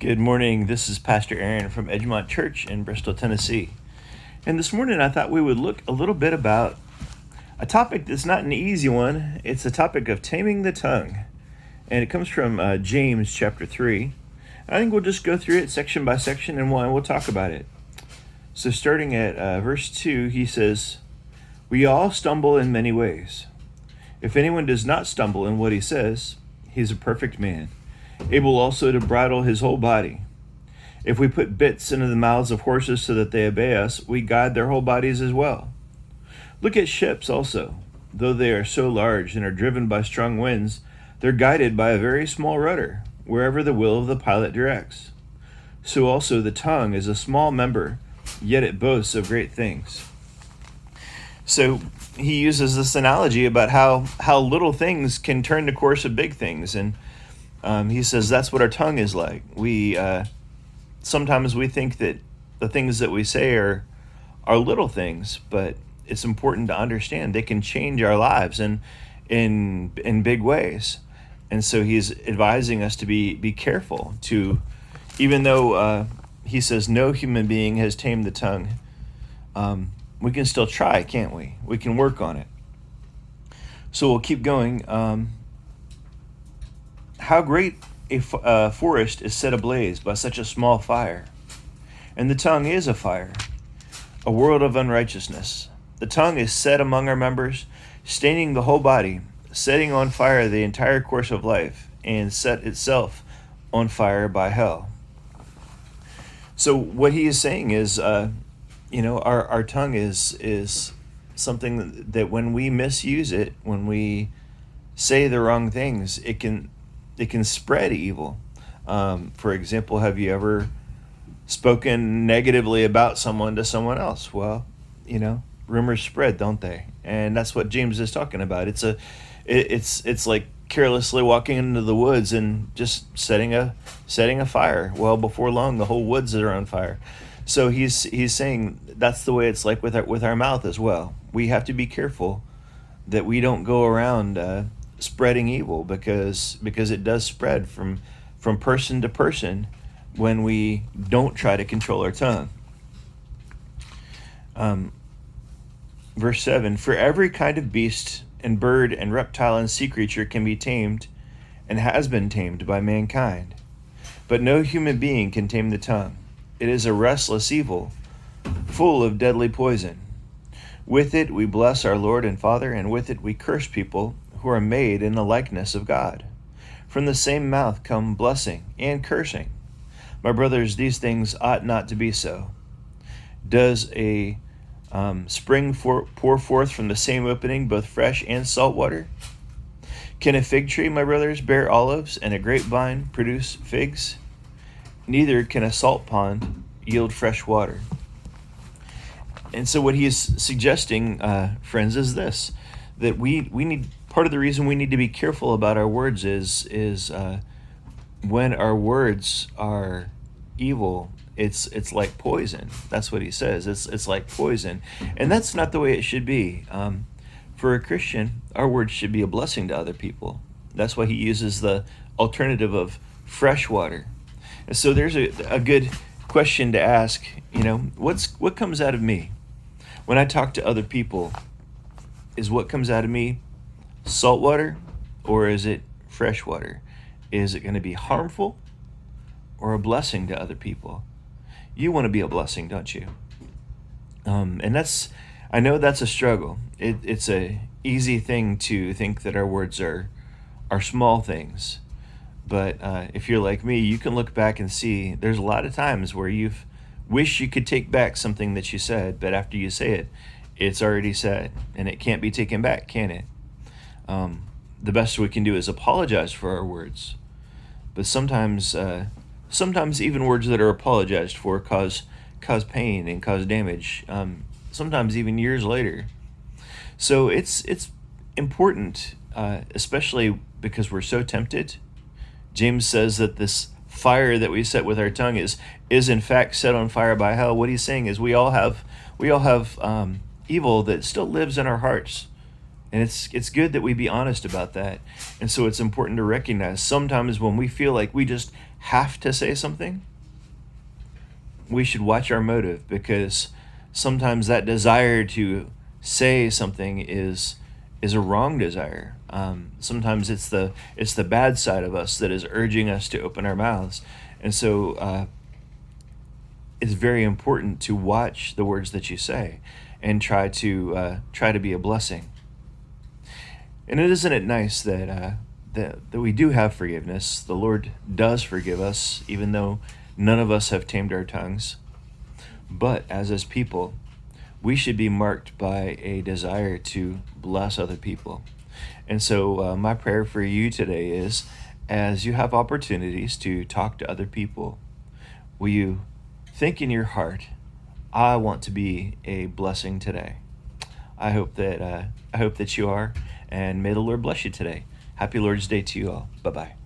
Good morning. This is Pastor Aaron from Edgemont Church in Bristol, Tennessee. And this morning I thought we would look a little bit about a topic that's not an easy one. It's the topic of taming the tongue. And it comes from James chapter 3. I think we'll just go through it section by section and we'll talk about it. So starting at verse 2, he says, "We all stumble in many ways. If anyone does not stumble in what he says, he's a perfect man, able also to bridle his whole body. If we put bits into the mouths of horses so that they obey us, we guide their whole bodies as well. Look at ships also. Though they are so large and are driven by strong winds, they're guided by a very small rudder, wherever the will of the pilot directs. So also the tongue is a small member, yet it boasts of great things." So he uses this analogy about how little things can turn the course of big things. And he says that's what our tongue is like. Sometimes we think that the things that we say are little things, but it's important to understand they can change our lives and in big ways. And so he's advising us to be careful to, even though he says no human being has tamed the tongue, we can still try, can't we? We can work on it. So we'll keep going. How great a forest is set ablaze by such a small fire. And the tongue is a fire, a world of unrighteousness. The tongue is set among our members, staining the whole body, setting on fire the entire course of life, and set itself on fire by hell. So what he is saying is, our tongue is something that when we misuse it, when we say the wrong things, it can spread evil. For example, have you ever spoken negatively about someone to someone else? Well, rumors spread, don't they? And that's what James is talking about. It's like carelessly walking into the woods and just setting a fire. Well, before long, the whole woods are on fire. So he's saying that's the way it's like with our mouth as well. We have to be careful that we don't go around spreading evil, because it does spread from person to person when we don't try to control our tongue. Verse 7, "For every kind of beast and bird and reptile and sea creature can be tamed and has been tamed by mankind. But no human being can tame the tongue. It is a restless evil, full of deadly poison. With it we bless our Lord and Father, and with it we curse people who are made in the likeness of God. From the same mouth come blessing and cursing. My brothers, these things ought not to be so. Does a spring pour forth from the same opening both fresh and salt water? Can a fig tree, my brothers, bear olives, and a grapevine produce figs? Neither can a salt pond yield fresh water." And so what he is suggesting, friends, is this: that we need, part of the reason we need to be careful about our words is when our words are evil, it's like poison. That's what he says. It's like poison, and that's not the way it should be. For a Christian, our words should be a blessing to other people. That's why he uses the alternative of fresh water. And so there's a good question to ask. What comes out of me when I talk to other people? Is what comes out of me salt water, or is it fresh water? Is it going to be harmful or a blessing to other people? You want to be a blessing, don't you? And I know that's a struggle. It's a easy thing to think that our words are small things. But if you're like me, you can look back and see there's a lot of times where you've wished you could take back something that you said, but after you say it, it's already said, and it can't be taken back, can it? The best we can do is apologize for our words. But sometimes even words that are apologized for cause pain and cause damage, sometimes even years later. So it's important, especially because we're so tempted. James says that this fire that we set with our tongue is in fact set on fire by hell. What he's saying is we all have evil that still lives in our hearts. And it's good that we be honest about that. And so it's important to recognize sometimes when we feel like we just have to say something, we should watch our motive, because sometimes that desire to say something is a wrong desire. Sometimes it's the bad side of us that is urging us to open our mouths, and so it's very important to watch the words that you say and try to be a blessing. And isn't it nice that we do have forgiveness? The Lord does forgive us, even though none of us have tamed our tongues. But as His people, we should be marked by a desire to bless other people. And so my prayer for you today is, as you have opportunities to talk to other people, will you think in your heart, I want to be a blessing today. I hope that you are, and may the Lord bless you today. Happy Lord's Day to you all. Bye-bye.